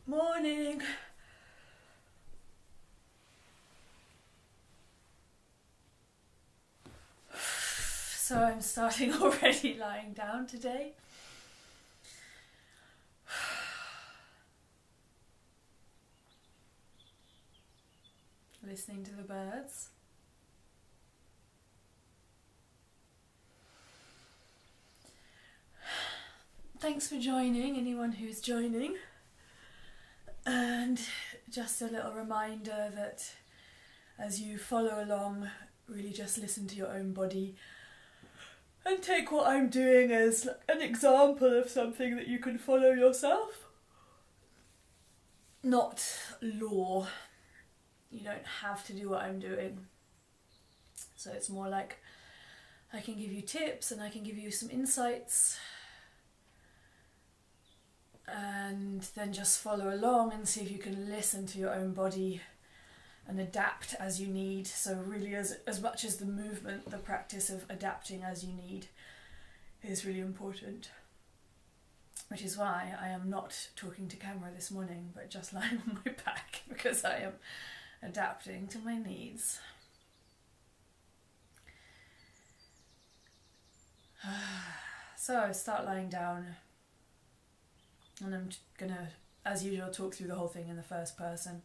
Morning. So I'm starting already lying down today. Listening to the birds. Thanks for joining, anyone who's joining. And just a little reminder that as you follow along, really just listen to your own body and take what I'm doing as an example of something that you can follow yourself. Not law. You don't have to do what I'm doing. So it's more like I can give you tips and I can give you some insights, and then just follow along and see if you can listen to your own body and adapt as you need. So really as much as the movement, the practice of adapting as you need is really important. Which is why I am not talking to camera this morning, but just lying on my back, because I am adapting to my needs. So I start lying down, and I'm gonna, as usual, talk through the whole thing in the first person.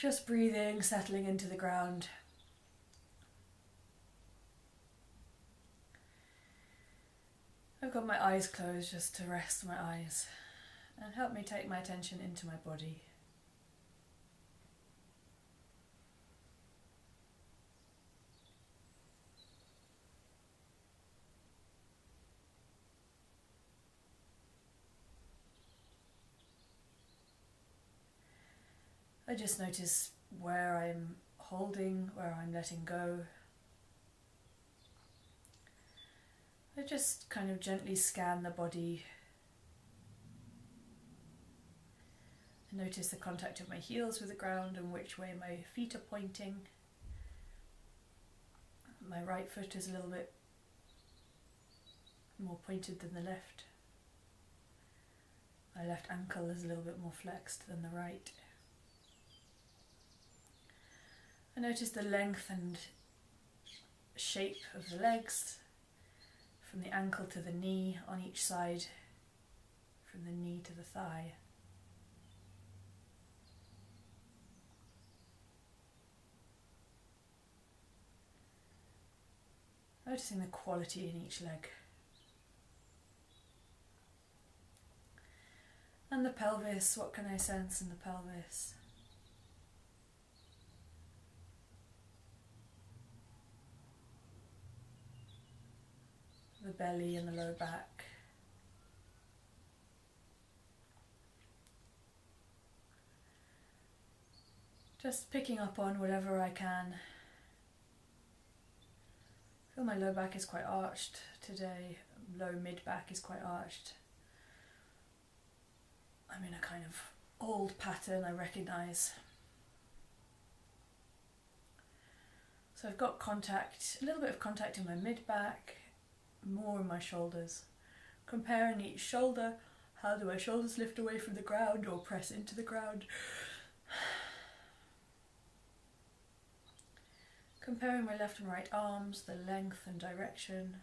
Just breathing, settling into the ground. I've got my eyes closed just to rest my eyes and help me take my attention into my body. I just notice where I'm holding, where I'm letting go. I just kind of gently scan the body. I notice the contact of my heels with the ground and which way my feet are pointing. My right foot is a little bit more pointed than the left. My left ankle is a little bit more flexed than the right. I notice the length and shape of the legs, from the ankle to the knee on each side, from the knee to the thigh. Noticing the quality in each leg. And the pelvis, what can I sense in the pelvis? The belly and the low back. Just picking up on whatever I can. I feel my low back is quite arched today. Low mid back is quite arched. I'm in a kind of old pattern I recognise. So I've got contact, a little bit of contact in my mid back, more in my shoulders. Comparing each shoulder, how do my shoulders lift away from the ground or press into the ground? Comparing my left and right arms, the length and direction.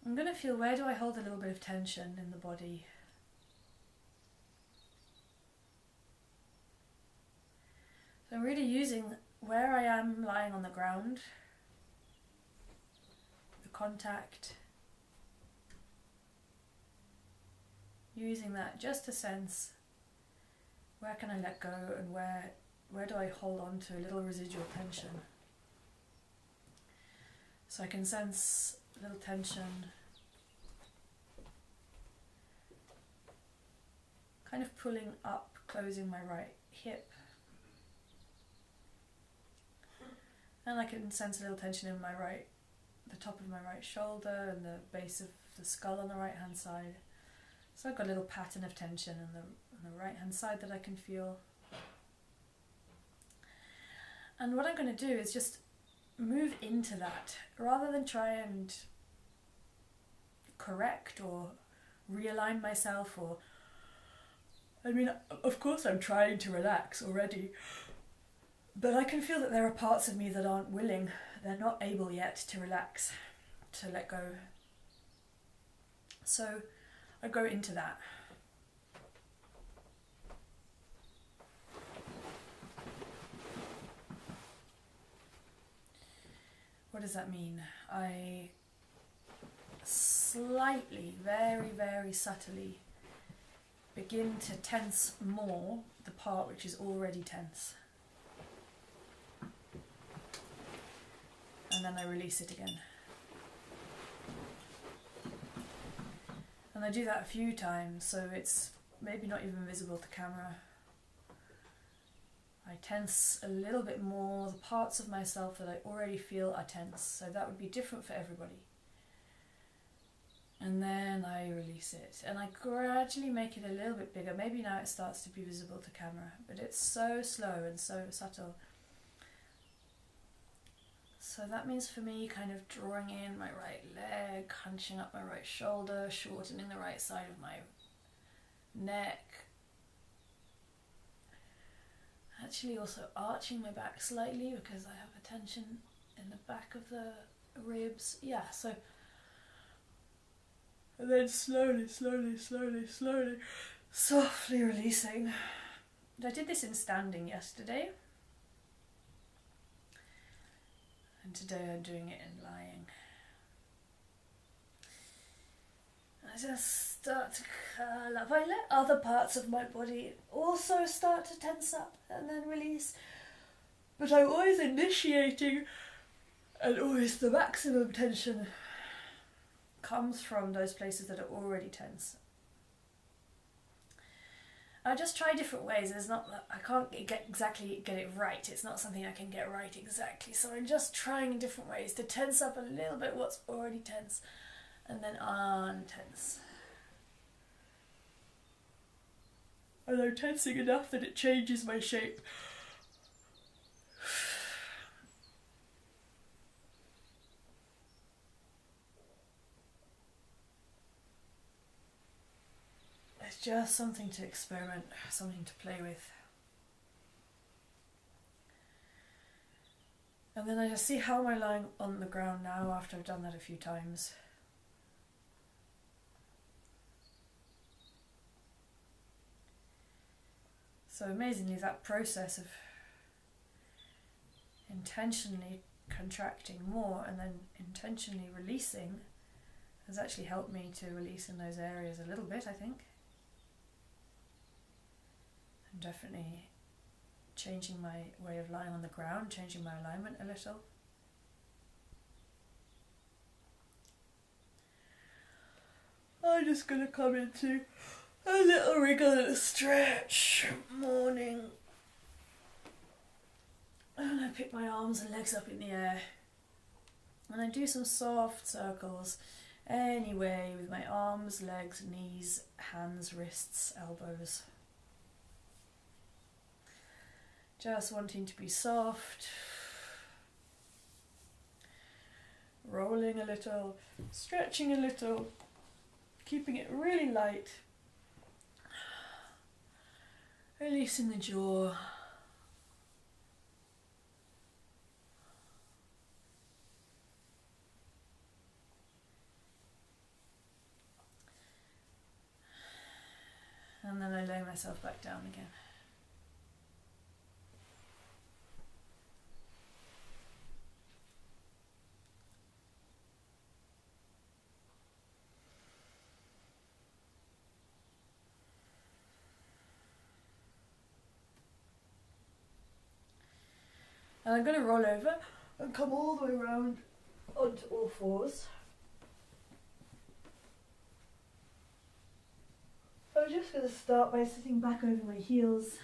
I'm going to feel, where do I hold a little bit of tension in the body? So I'm really using where I am lying on the ground, the contact, using that just to sense where can I let go and where do I hold on to a little residual tension. So I can sense a little tension, kind of pulling up, closing my right hip. And I can sense a little tension in my right the top of my right shoulder and the base of the skull on the right hand side. So I've got a little pattern of tension on the right hand side that I can feel. And what I'm going to do is just move into that rather than try and correct or realign myself, or I mean, of course I'm trying to relax already, but I can feel that there are parts of me that aren't willing, they're not able yet to relax, to let go. So I go into that. What does that mean? I slightly, very, very subtly begin to tense more the part which is already tense. And then I release it again. And I do that a few times, so it's maybe not even visible to camera. I tense a little bit more the parts of myself that I already feel are tense, so that would be different for everybody. And then I release it, and I gradually make it a little bit bigger. Maybe now it starts to be visible to camera, but it's so slow and so subtle. So that means for me kind of drawing in my right leg, hunching up my right shoulder, shortening the right side of my neck. Actually also arching my back slightly because I have a tension in the back of the ribs. Yeah, so... And then slowly, softly releasing. I did this in standing yesterday. And today I'm doing it in lying. I just start to curl up. I let other parts of my body also start to tense up and then release. But I'm always initiating, and always the maximum tension comes from those places that are already tense. I just try different ways. There's not, I can't exactly get it right. It's not something I can get right exactly. So I'm just trying different ways to tense up a little bit what's already tense, and then untense. And I'm tensing enough that it changes my shape. It's just something to experiment, something to play with. And then I just see how am I lying on the ground now after I've done that a few times. So amazingly, that process of intentionally contracting more and then intentionally releasing has actually helped me to release in those areas a little bit, I think. I'm definitely changing my way of lying on the ground, changing my alignment a little. I'm just going to come into a little wriggle and a stretch morning. And I pick my arms and legs up in the air. And I do some soft circles anyway with my arms, legs, knees, hands, wrists, elbows. Just wanting to be soft, rolling a little, stretching a little, keeping it really light, releasing the jaw. And then I lay myself back down again. And I'm going to roll over and come all the way around onto all fours. I'm just going to start by sitting back over my heels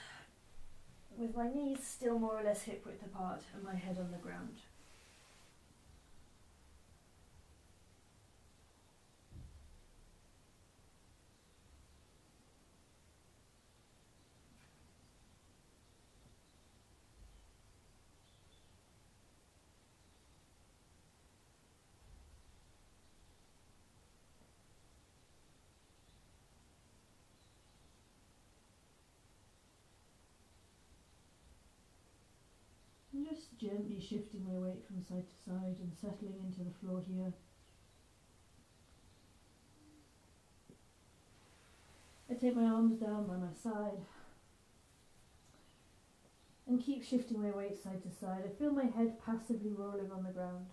with my knees still more or less hip width apart and my head on the ground. just gently shifting my weight from side to side and settling into the floor here. I take my arms down by my side and keep shifting my weight side to side. I feel my head passively rolling on the ground.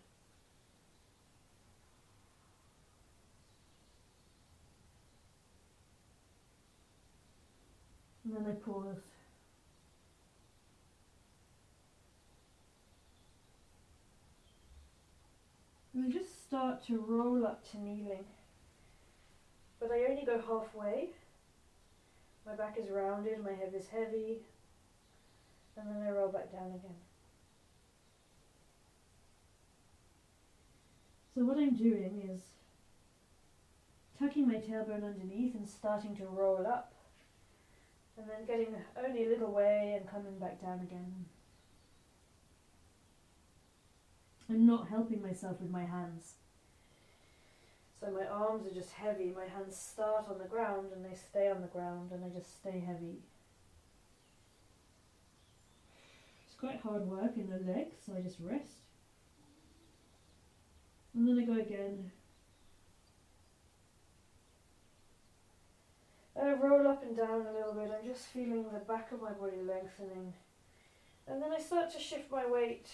And then I pause. And I just start to roll up to kneeling. But I only go halfway. My back is rounded, my head is heavy, and then I roll back down again. So what I'm doing is tucking my tailbone underneath and starting to roll up, and then getting only a little way and coming back down again. I'm not helping myself with my hands. So my arms are just heavy, my hands start on the ground and they stay on the ground and I just stay heavy. It's quite hard work in the legs, so I just rest. And then I go again. I roll up and down a little bit, I'm just feeling the back of my body lengthening. And then I start to shift my weight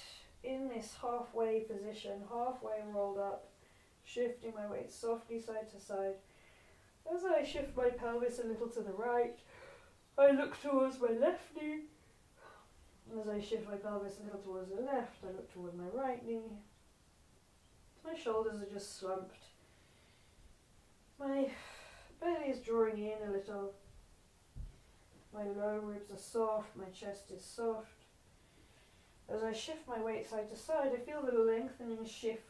in this halfway position, halfway rolled up, shifting my weight softly side to side. As I shift my pelvis a little to the right, I look towards my left knee. And as I shift my pelvis a little towards the left, I look toward my right knee. My shoulders are just slumped. My belly is drawing in a little. My low ribs are soft, my chest is soft. As I shift my weight side to side, I feel the lengthening shift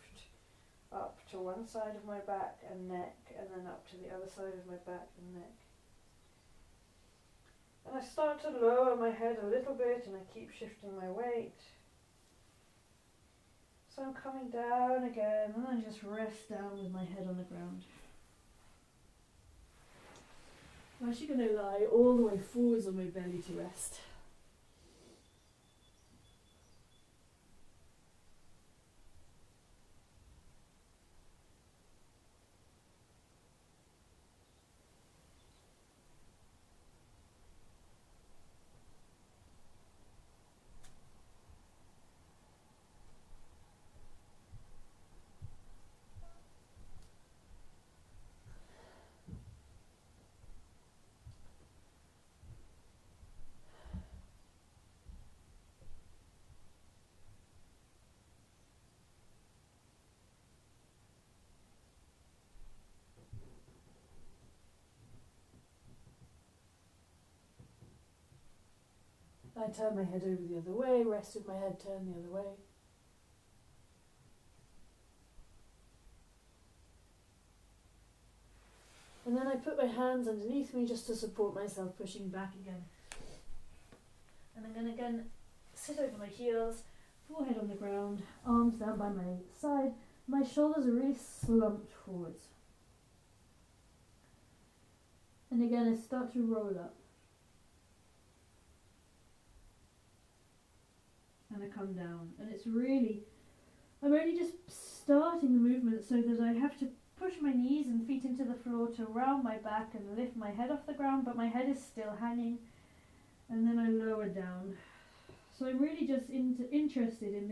up to one side of my back and neck, and then up to the other side of my back and neck. And I start to lower my head a little bit and I keep shifting my weight. So I'm coming down again and I just rest down with my head on the ground. I'm actually going to lie all the way forwards on my belly to rest. I turn my head over the other way, rest with my head turned the other way. And then I put my hands underneath me just to support myself, pushing back again. And I'm going to again sit over my heels, forehead on the ground, arms down by my side. My shoulders are really slumped forwards. And again I start to roll up. And I come down, and it's really, I'm only just starting the movement so that I have to push my knees and feet into the floor to round my back and lift my head off the ground, but my head is still hanging, and then I lower down. So I'm really just interested in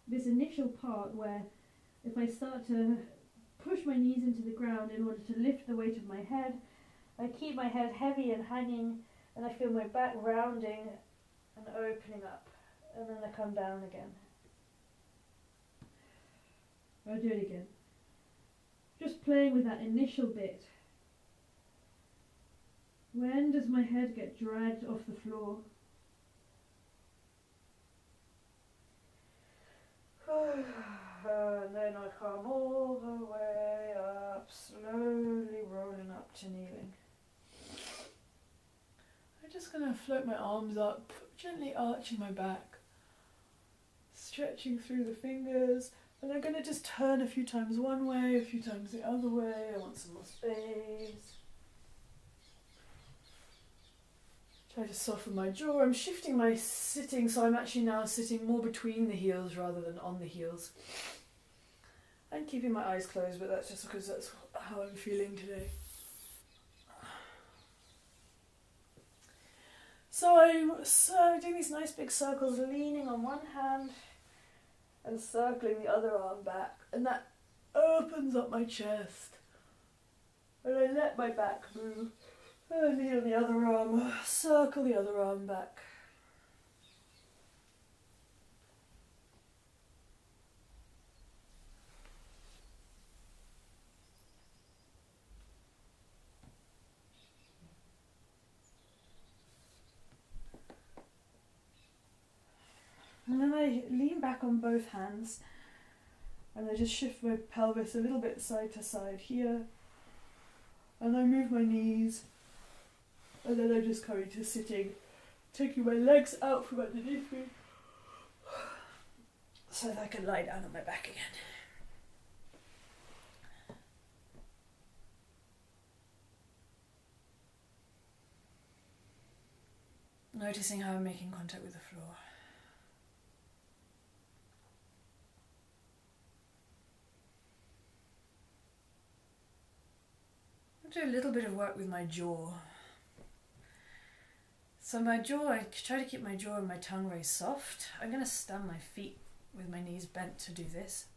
this initial part where if I start to push my knees into the ground in order to lift the weight of my head, I keep my head heavy and hanging, and I feel my back rounding and opening up. And then I come down again. I'll do it again. Just playing with that initial bit. When does my head get dragged off the floor? And then I come all the way up, slowly rolling up to kneeling. I'm just going to float my arms up, gently arching my back. Stretching through the fingers, and I'm going to just turn a few times one way, a few times the other way. I want some more space. Try to soften my jaw. I'm shifting my sitting, so I'm actually now sitting more between the heels rather than on the heels. I'm keeping my eyes closed, but that's just because that's how I'm feeling today. So I'm doing these nice big circles, leaning on one hand and circling the other arm back, and that opens up my chest. And I let my back move. And I lean on the other arm, circle the other arm back. And then I lean back on both hands and I just shift my pelvis a little bit side to side here. And I move my knees. And then I just come into sitting, taking my legs out from underneath me so that I can lie down on my back again. Noticing how I'm making contact with the floor. I'll do a little bit of work with my jaw. So my jaw, I try to keep my jaw and my tongue very soft. I'm going to stand my feet with my knees bent to do this.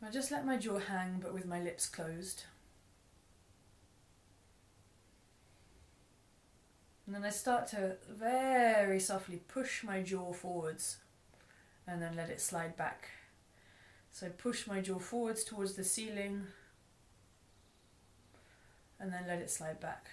I'll just let my jaw hang, but with my lips closed. And then I start to very softly push my jaw forwards and then let it slide back. So I push my jaw forwards towards the ceiling and then let it slide back.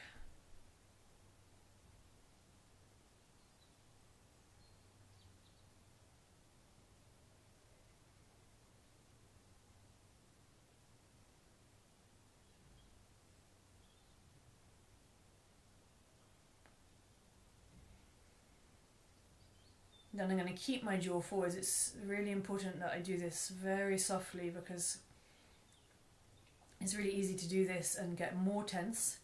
Then I'm going to keep my jaw forwards. It's really important that I do this very softly because it's really easy to do this and get more tense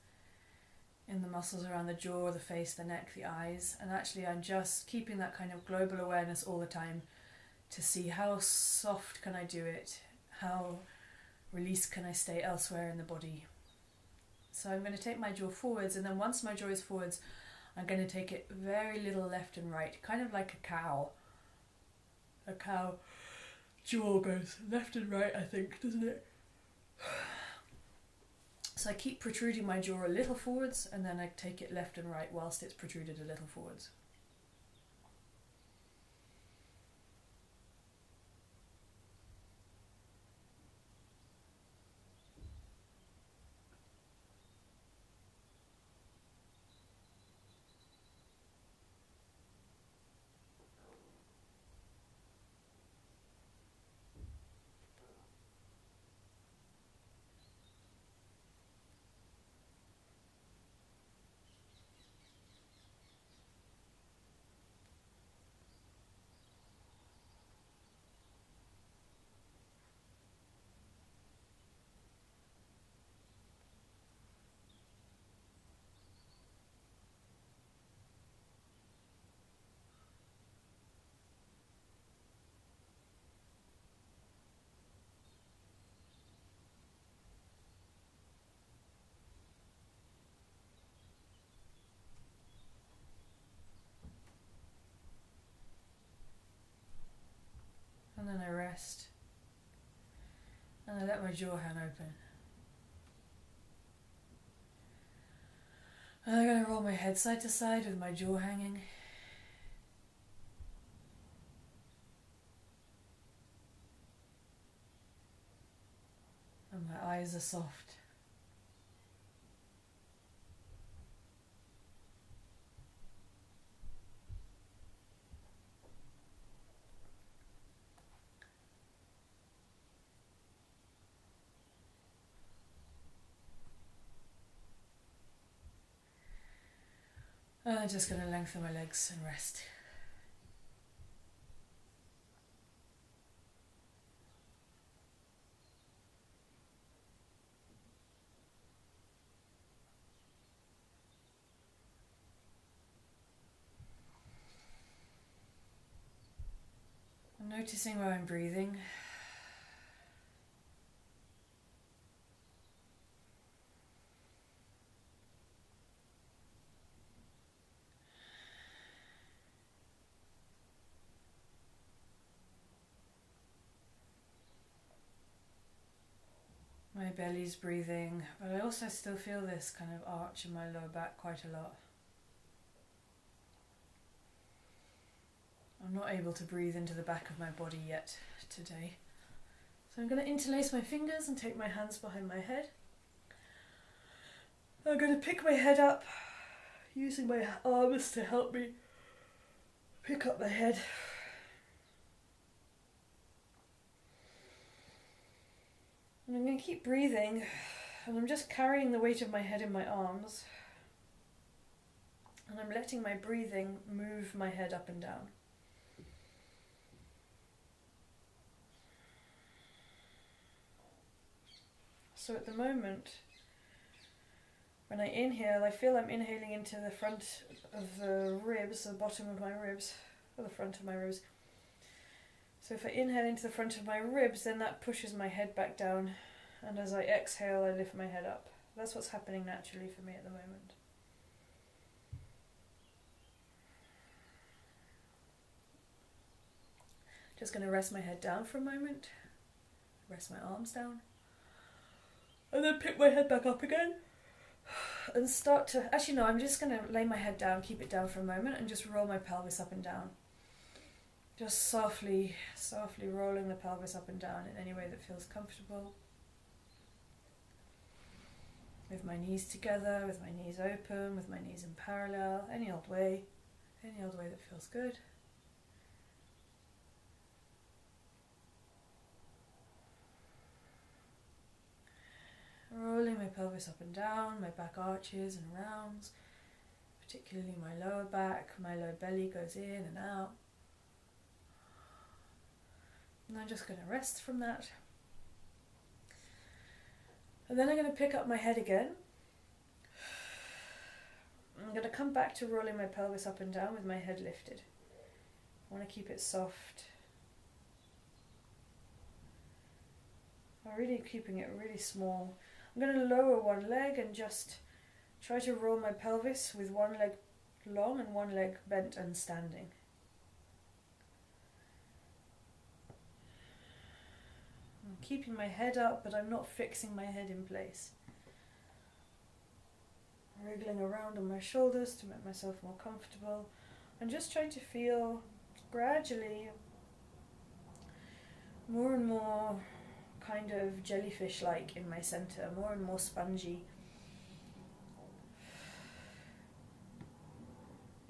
in the muscles around the jaw, the face, the neck, the eyes. And actually I'm just keeping that kind of global awareness all the time to see how soft can I do it, how released can I stay elsewhere in the body. So I'm going to take my jaw forwards, and then once my jaw is forwards, I'm going to take it very little left and right, kind of like a cow. A cow jaw goes left and right, I think, doesn't it? So I keep protruding my jaw a little forwards, and then I take it left and right whilst it's protruded a little forwards. And then I rest. And I let my jaw hang open. And I'm going to roll my head side to side with my jaw hanging. And my eyes are soft. And I'm just going to lengthen my legs and rest. Noticing where I'm breathing. My belly's breathing, but I also still feel this kind of arch in my lower back quite a lot. I'm not able to breathe into the back of my body yet today. So I'm going to interlace my fingers and take my hands behind my head. I'm going to pick my head up, using my arms to help me pick up the head. And I'm going to keep breathing, and I'm just carrying the weight of my head in my arms. And I'm letting my breathing move my head up and down. So at the moment, when I inhale, I feel I'm inhaling into the front of the ribs, the bottom of my ribs, or the front of my ribs. So if I inhale into the front of my ribs, then that pushes my head back down, and as I exhale, I lift my head up. That's what's happening naturally for me at the moment. Just going to rest my head down for a moment, rest my arms down, and then pick my head back up again, and start to, actually no, I'm just going to lay my head down, keep it down for a moment, and just roll my pelvis up and down. Just softly, softly rolling the pelvis up and down in any way that feels comfortable. With my knees together, with my knees open, with my knees in parallel, any old way that feels good. Rolling my pelvis up and down, my back arches and rounds, particularly my lower back, my lower belly goes in and out. And I'm just going to rest from that. And then I'm going to pick up my head again. I'm going to come back to rolling my pelvis up and down with my head lifted. I want to keep it soft. I'm really keeping it really small. I'm going to lower one leg and just try to roll my pelvis with one leg long and one leg bent and standing. I'm keeping my head up, but I'm not fixing my head in place. Wriggling around on my shoulders to make myself more comfortable. And just trying to feel gradually more and more kind of jellyfish-like in my center, more and more spongy.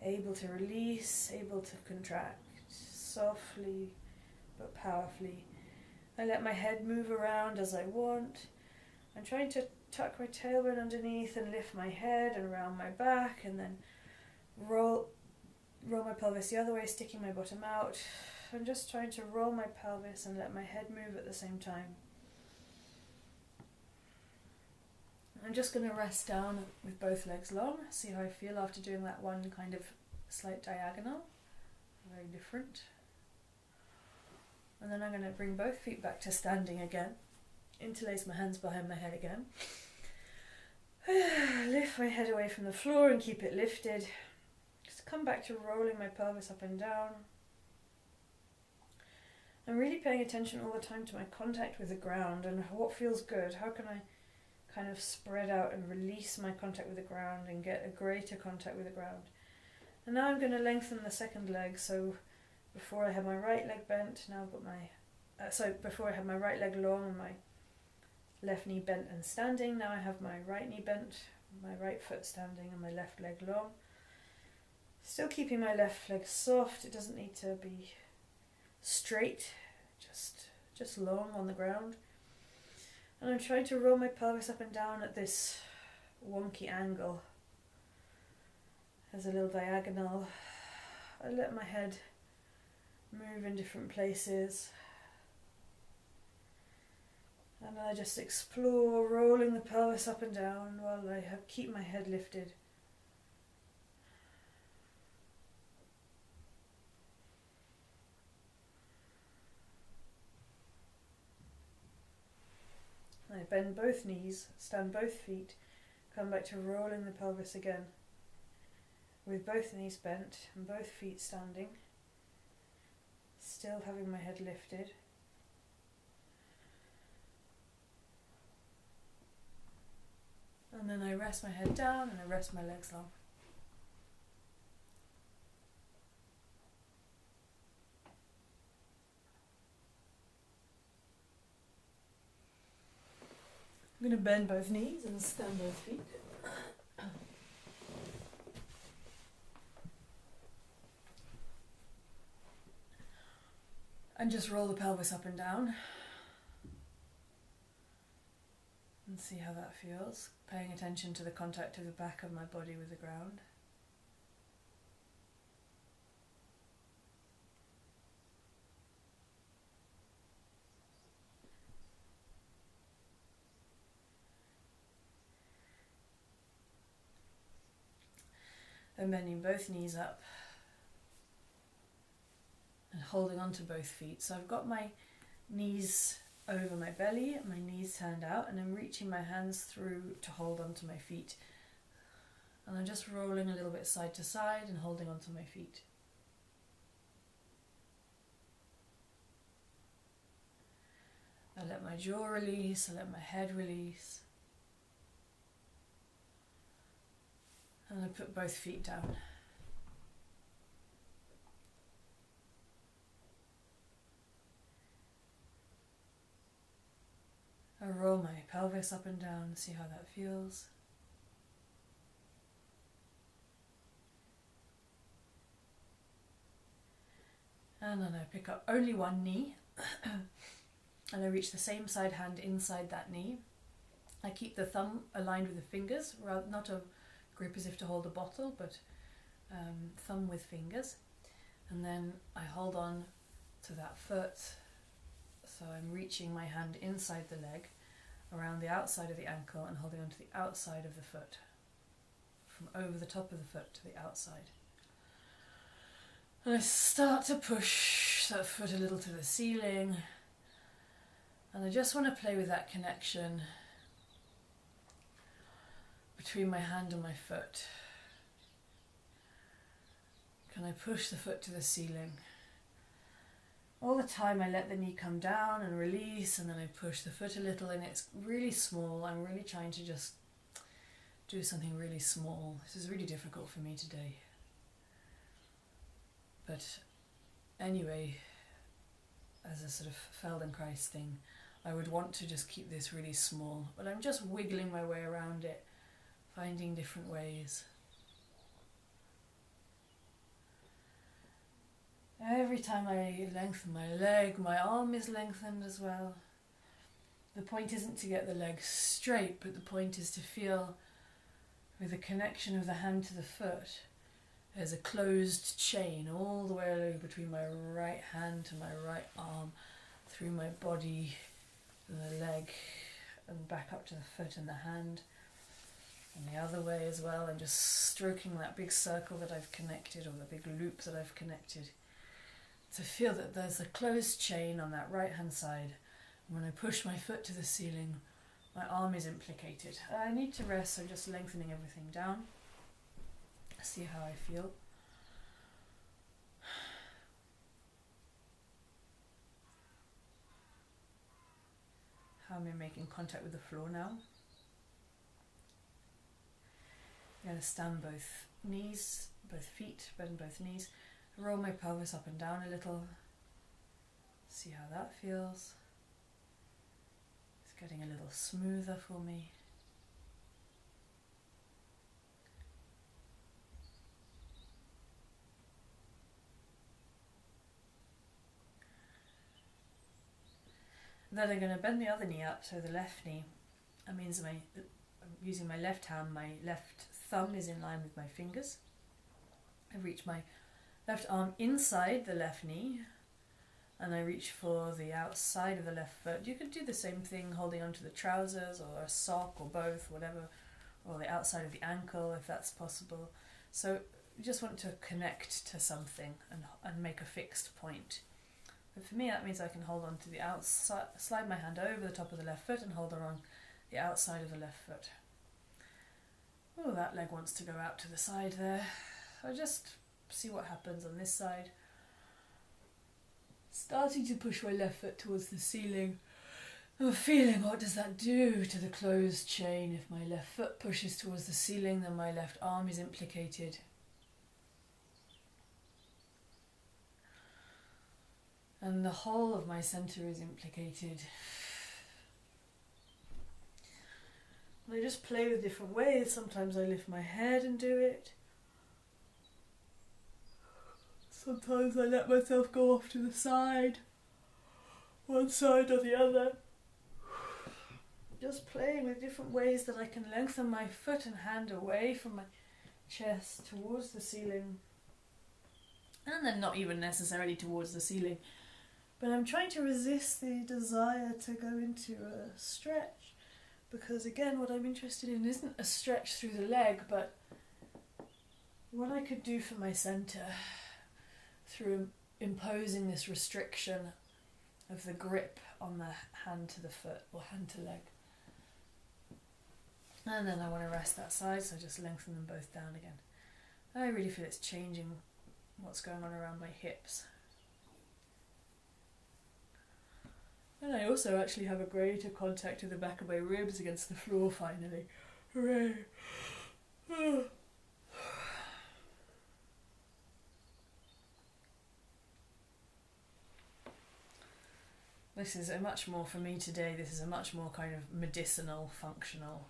Able to release, able to contract, softly but powerfully. I let my head move around as I want. I'm trying to tuck my tailbone underneath and lift my head and round my back, and then roll my pelvis the other way, sticking my bottom out. I'm just trying to roll my pelvis and let my head move at the same time. I'm just going to rest down with both legs long, see how I feel after doing that one kind of slight diagonal. Very different. And then I'm going to bring both feet back to standing again. Interlace my hands behind my head again. Lift my head away from the floor and keep it lifted. Just come back to rolling my pelvis up and down. I'm really paying attention all the time to my contact with the ground and what feels good. How can I kind of spread out and release my contact with the ground and get a greater contact with the ground. And now I'm going to lengthen the second leg. So before I had my right leg bent, now I've got my, before I had my right leg long and my left knee bent and standing, now I have my right knee bent, my right foot standing and my left leg long. Still keeping my left leg soft, it doesn't need to be straight, just long on the ground. And I'm trying to roll my pelvis up and down at this wonky angle. As a little diagonal. I let my head move in different places. And I just explore rolling the pelvis up and down while I keep my head lifted. bend both knees, stand both feet, come back to rolling the pelvis again with both knees bent and both feet standing, still having my head lifted. And then I rest my head down and I rest my legs long. I'm going to bend both knees and stand both feet. And just roll the pelvis up and down. And see how that feels. Paying attention to the contact of the back of my body with the ground. And bending both knees up and holding on to both feet. So I've got my knees over my belly, my knees turned out, and I'm reaching my hands through to hold onto my feet. And I'm just rolling a little bit side to side and holding onto my feet. I let my jaw release, I let my head release. And I put both feet down. I roll my pelvis up and down, see how that feels. And then I pick up only one knee and I reach the same side hand inside that knee. I keep the thumb aligned with the fingers, not a grip as if to hold a bottle, but thumb with fingers. And then I hold on to that foot. So I'm reaching my hand inside the leg, around the outside of the ankle and holding onto the outside of the foot, from over the top of the foot to the outside. And I start to push that foot a little to the ceiling, and I just want to play with that connection between my hand and my foot. Can I push the foot to the ceiling? All the time I let the knee come down and release, and then I push the foot a little, and it's really small. I'm really trying to just do something really small. This is really difficult for me today. But anyway, as a sort of Feldenkrais thing, I would want to just keep this really small, but I'm just wiggling my way around it, finding different ways. Every time I lengthen my leg, my arm is lengthened as well. The point isn't to get the leg straight, but the point is to feel, with the connection of the hand to the foot, there's a closed chain all the way along between my right hand to my right arm, through my body, and the leg, and back up to the foot and the hand, and the other way as well, and just stroking that big circle that I've connected, or the big loop that I've connected, to feel that there's a closed chain on that right hand side. And when I push my foot to the ceiling, my arm is implicated. I need to rest, so just lengthening everything down. See how I feel. How am I making contact with the floor now? I'm going to stand both knees, both feet, bend both knees. Roll my pelvis up and down a little. See how that feels. It's getting a little smoother for me. Then I'm going to bend the other knee up, so the left knee. That means I'm using my left hand, my left thumb is in line with my fingers. I reach my left arm inside the left knee, and I reach for the outside of the left foot. You could do the same thing holding onto the trousers or a sock or both, whatever, or the outside of the ankle if that's possible. So you just want to connect to something and make a fixed point. But for me that means I can hold on to the outside, slide my hand over the top of the left foot and hold on the outside of the left foot. Oh, that leg wants to go out to the side there. I'll just see what happens on this side. Starting to push my left foot towards the ceiling. I'm feeling what does that do to the closed chain. If my left foot pushes towards the ceiling, then my left arm is implicated. And the whole of my centre is implicated. And I just play with different ways. Sometimes I lift my head and do it. Sometimes I let myself go off to the side. One side or the other. Just playing with different ways that I can lengthen my foot and hand away from my chest towards the ceiling. And then not even necessarily towards the ceiling. But I'm trying to resist the desire to go into a stretch. Because again, what I'm interested in isn't a stretch through the leg, but what I could do for my centre through imposing this restriction of the grip on the hand to the foot, or hand to leg. And then I want to rest that side, so I just lengthen them both down again. I really feel it's changing what's going on around my hips. And I also actually have a greater contact with the back of my ribs against the floor finally. Hooray! This is a much more, for me today, this is a much more kind of medicinal, functional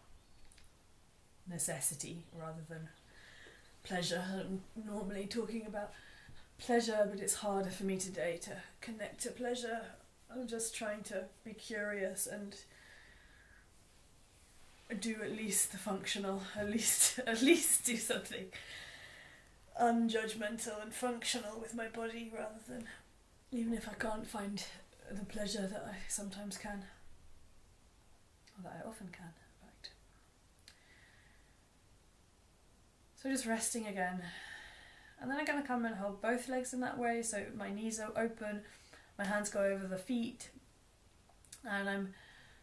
necessity rather than pleasure. I'm normally talking about pleasure, but it's harder for me today to connect to pleasure. I'm just trying to be curious and do at least the functional, at least do something unjudgmental and functional with my body rather than, even if I can't find the pleasure that I sometimes can, or that I often can, in fact. So just resting again, and then I'm going to come and hold both legs in that way, so my knees are open, my hands go over the feet, and I'm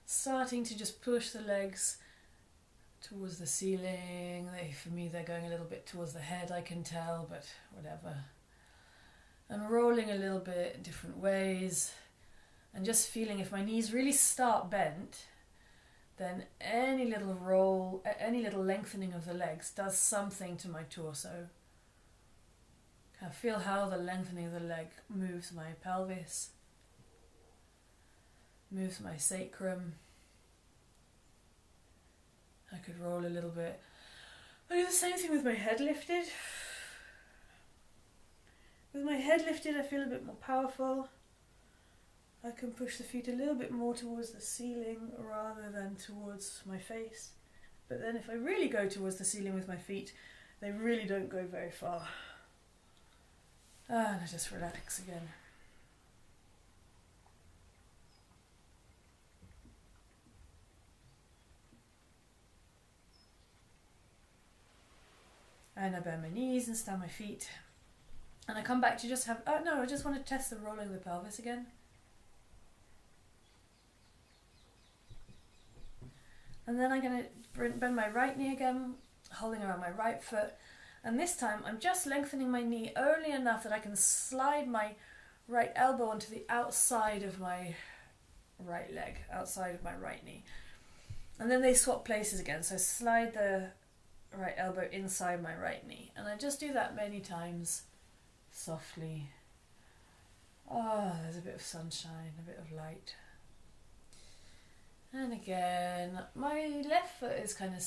starting to just push the legs towards the ceiling. For me they're going a little bit towards the head, I can tell, but whatever. And rolling a little bit different ways. And just feeling if my knees really start bent, then any little roll, any little lengthening of the legs does something to my torso. I feel how the lengthening of the leg moves my pelvis, moves my sacrum. I could roll a little bit. I do the same thing with my head lifted. With my head lifted, I feel a bit more powerful. I can push the feet a little bit more towards the ceiling rather than towards my face. But then if I really go towards the ceiling with my feet, they really don't go very far. And I just relax again. And I bend my knees and stand my feet. And I come back to just have, I just want to test the rolling of the pelvis again. And then I'm going to bend my right knee again, holding around my right foot. And this time I'm just lengthening my knee only enough that I can slide my right elbow onto the outside of my right leg, outside of my right knee. And then they swap places again. So I slide the right elbow inside my right knee. And I just do that many times, softly. Oh, there's a bit of sunshine, a bit of light. And again, my left foot is kind of